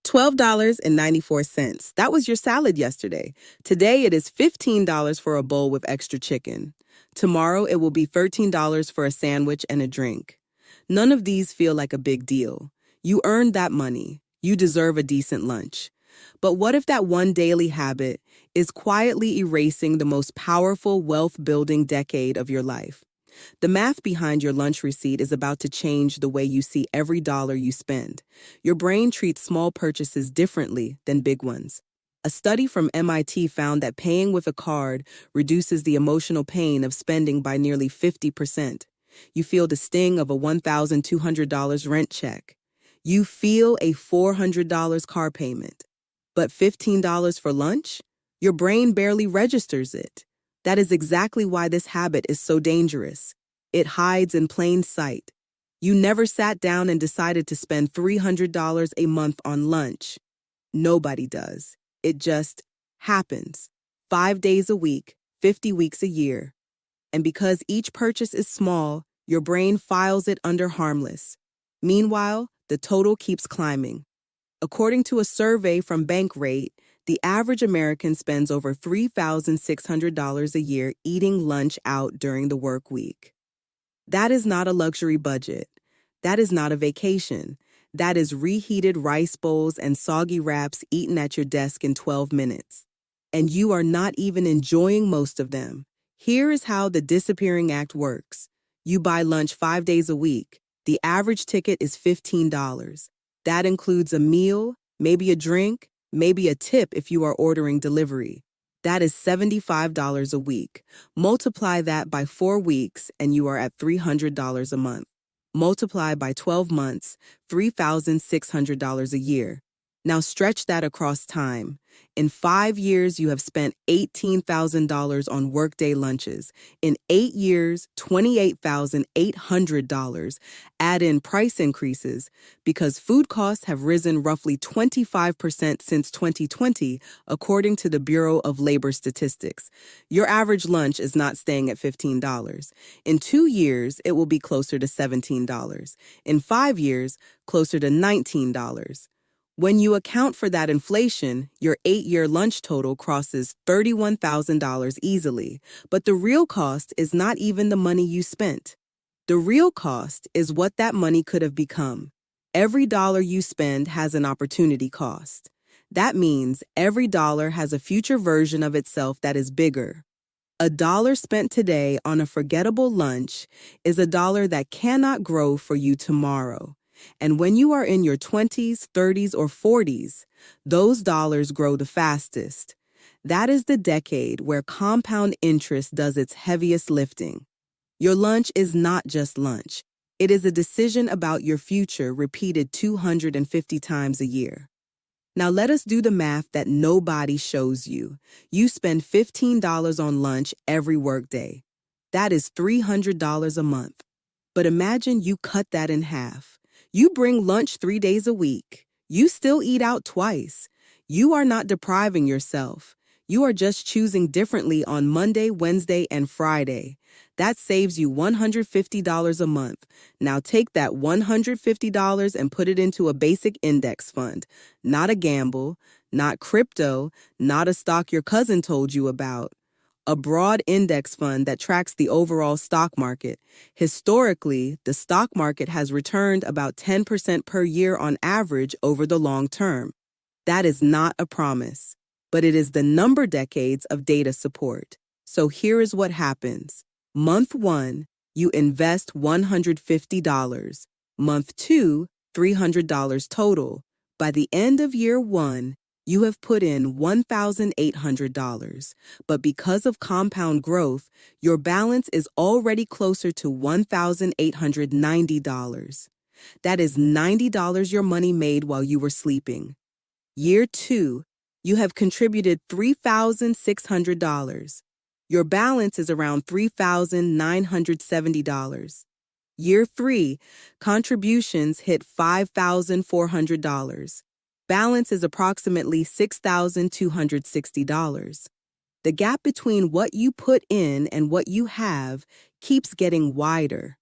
$12.94. That was your salad yesterday. Today it is $15 for a bowl with extra chicken. Tomorrow it will be $13 for a sandwich and a drink. None of these feel like a big deal. You earned that money. You deserve a decent lunch. But what if that one daily habit is quietly erasing the most powerful wealth-building decade of your life? The math behind your lunch receipt is about to change the way you see every dollar you spend. Your brain treats small purchases differently than big ones. A study from MIT found that paying with a card reduces the emotional pain of spending by nearly 50%. You feel the sting of a $1,200 rent check. You feel a $400 car payment. But $15 for lunch? Your brain barely registers it. That is exactly why this habit is so dangerous. It hides in plain sight. You never sat down and decided to spend $300 a month on lunch. Nobody does. It just happens. 5 days a week, 50 weeks a year. And because each purchase is small, your brain files it under harmless. Meanwhile, the total keeps climbing. According to a survey from Bankrate, the average American spends over $3,600 a year eating lunch out during the work week. That is not a luxury budget. That is not a vacation. That is reheated rice bowls and soggy wraps eaten at your desk in 12 minutes. And you are not even enjoying most of them. Here is how the disappearing act works. You buy lunch 5 days a week. The average ticket is $15. That includes a meal, maybe a drink, maybe a tip if you are ordering delivery. That is $75 a week. Multiply that by 4 weeks and you are at $300 a month. Multiply by 12 months, $3,600 a year. Now stretch that across time. In 5 years, you have spent $18,000 on workday lunches. In 8 years, $28,800. Add in price increases because food costs have risen roughly 25% since 2020, according to the Bureau of Labor Statistics. Your average lunch is not staying at $15. In 2 years, it will be closer to $17. In 5 years, closer to $19. When you account for that inflation, your 8-year lunch total crosses $31,000 easily. But the real cost is not even the money you spent. The real cost is what that money could have become. Every dollar you spend has an opportunity cost. That means every dollar has a future version of itself that is bigger. A dollar spent today on a forgettable lunch is a dollar that cannot grow for you tomorrow. And when you are in your 20s, 30s, or 40s, those dollars grow the fastest. That is the decade where compound interest does its heaviest lifting. Your lunch is not just lunch. It is a decision about your future repeated 250 times a year. Now let us do the math that nobody shows you. You spend $15 on lunch every workday. That is $300 a month. But imagine you cut that in half. You bring lunch 3 days a week. You still eat out twice. You are not depriving yourself. You are just choosing differently on Monday, Wednesday, and Friday. That saves you $150 a month. Now take that $150 and put it into a basic index fund. Not a gamble, not crypto, not a stock your cousin told you about. A broad index fund that tracks the overall stock market. Historically, the stock market has returned about 10% per year on average over the long term. That is not a promise, but it is the number decades of data support. So here is what happens. Month 1, you invest $150. Month 2, $300 total. By the end of year 1, you have put in $1,800, but because of compound growth, your balance is already closer to $1,890. That is $90 your money made while you were sleeping. Year 2, you have contributed $3,600. Your balance is around $3,970. Year 3, contributions hit $5,400. Balance is approximately $6,260. The gap between what you put in and what you have keeps getting wider.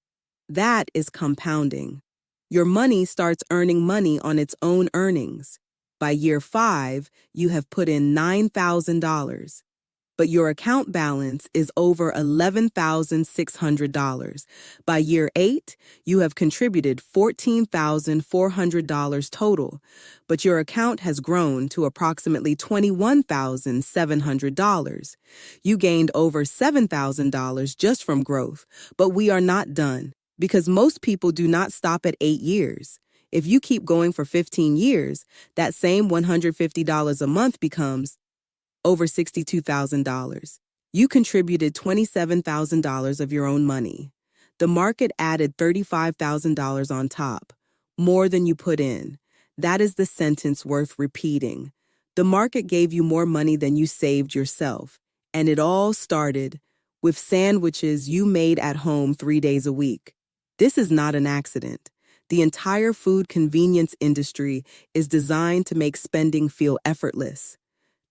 That is compounding. Your money starts earning money on its own earnings. By year 5, you have put in $9,000. But your account balance is over $11,600. By year 8, you have contributed $14,400 total, but your account has grown to approximately $21,700. You gained over $7,000 just from growth, but we are not done because most people do not stop at 8 years. If you keep going for 15 years, that same $150 a month becomes over $62,000. You contributed $27,000 of your own money. The market added $35,000 on top, more than you put in. That is the sentence worth repeating. The market gave you more money than you saved yourself, and it all started with sandwiches you made at home 3 days a week. This is not an accident. The entire food convenience industry is designed to make spending feel effortless.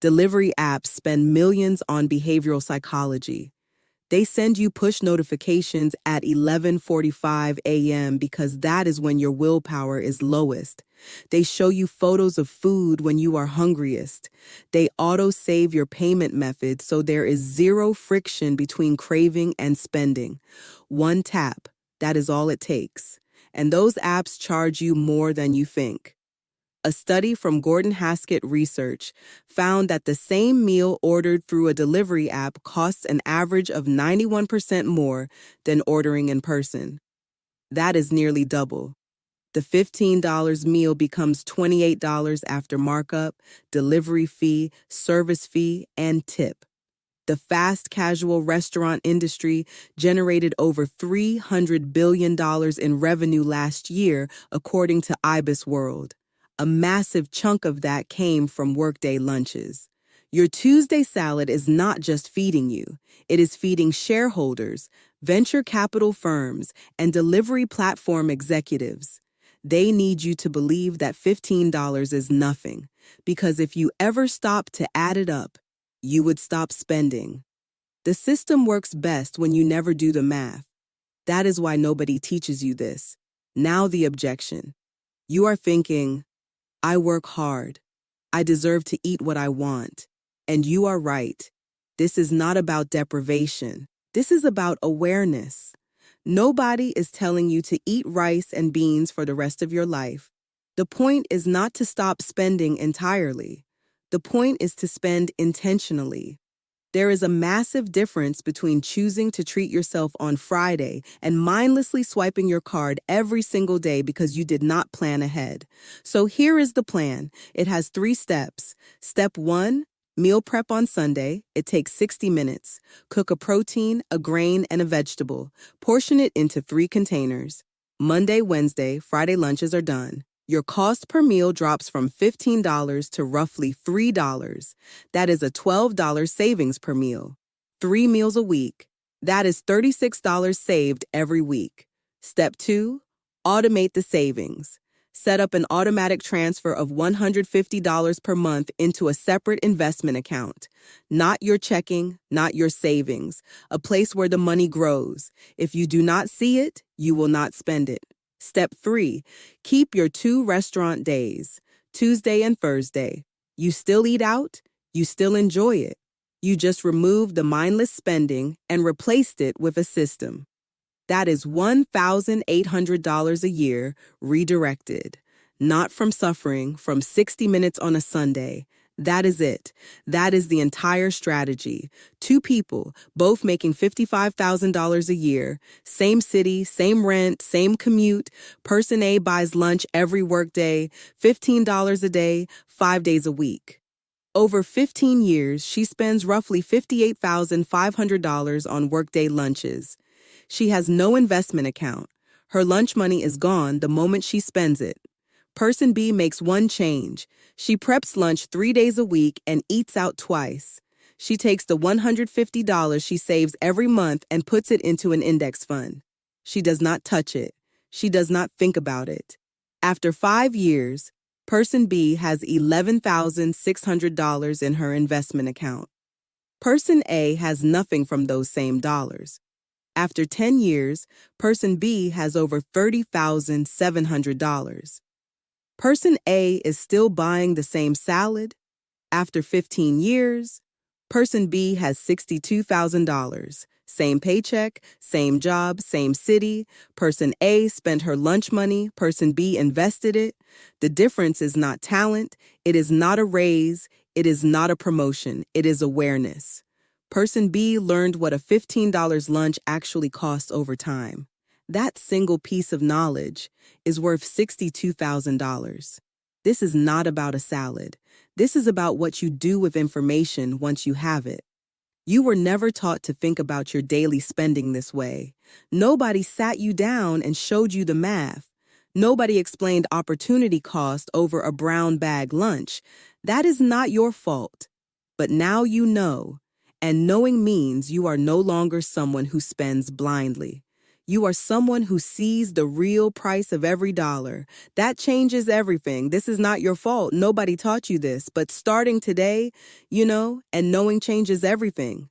Delivery apps spend millions on behavioral psychology. They send you push notifications at 11:45 a.m. because that is when your willpower is lowest. They show you photos of food when you are hungriest. They auto-save your payment method so there is zero friction between craving and spending. One tap, that is all it takes. And those apps charge you more than you think. A study from Gordon Haskett Research found that the same meal ordered through a delivery app costs an average of 91% more than ordering in person. That is nearly double. The $15 meal becomes $28 after markup, delivery fee, service fee, and tip. The fast casual restaurant industry generated over $300 billion in revenue last year, according to IBIS World. A massive chunk of that came from workday lunches. Your Tuesday salad is not just feeding you, it is feeding shareholders, venture capital firms, and delivery platform executives. They need you to believe that $15 is nothing, because if you ever stop to add it up, you would stop spending. The system works best when you never do the math. That is why nobody teaches you this. Now the objection. You are thinking, I work hard. I deserve to eat what I want. And you are right. This is not about deprivation. This is about awareness. Nobody is telling you to eat rice and beans for the rest of your life. The point is not to stop spending entirely. The point is to spend intentionally. There is a massive difference between choosing to treat yourself on Friday and mindlessly swiping your card every single day because you did not plan ahead. So here is the plan. It has 3 steps. Step 1, meal prep on Sunday. It takes 60 minutes. Cook a protein, a grain, and a vegetable. Portion it into 3 containers. Monday, Wednesday, Friday lunches are done. Your cost per meal drops from $15 to roughly $3. That is a $12 savings per meal. 3 meals a week. That is $36 saved every week. Step 2, automate the savings. Set up an automatic transfer of $150 per month into a separate investment account. Not your checking, not your savings. A place where the money grows. If you do not see it, you will not spend it. Step 3, keep your 2 restaurant days, Tuesday and Thursday. You still eat out, you still enjoy it. You just removed the mindless spending and replaced it with a system. That is $1,800 a year redirected, not from suffering, from 60 minutes on a Sunday. That is it. That is the entire strategy. 2 people, both making $55,000 a year, same city, same rent, same commute. Person A buys lunch every workday, $15 a day, 5 days a week. Over 15 years, she spends roughly $58,500 on workday lunches. She has no investment account. Her lunch money is gone the moment she spends it. Person B makes one change. She preps lunch 3 days a week and eats out twice. She takes the $150 she saves every month and puts it into an index fund. She does not touch it. She does not think about it. After 5 years, Person B has $11,600 in her investment account. Person A has nothing from those same dollars. After 10 years, Person B has over $30,700. Person A is still buying the same salad. After 15 years, person B has $62,000. Same paycheck, same job, same city. Person A spent her lunch money, person B invested it. The difference is not talent, it is not a raise, it is not a promotion, it is awareness. Person B learned what a $15 lunch actually costs over time. That single piece of knowledge is worth $62,000. This is not about a salad. This is about what you do with information once you have it. You were never taught to think about your daily spending this way. Nobody sat you down and showed you the math. Nobody explained opportunity cost over a brown bag lunch. That is not your fault. But now you know, and knowing means you are no longer someone who spends blindly. You are someone who sees the real price of every dollar. That changes everything. This is not your fault. Nobody taught you this. But starting today, and knowing changes everything.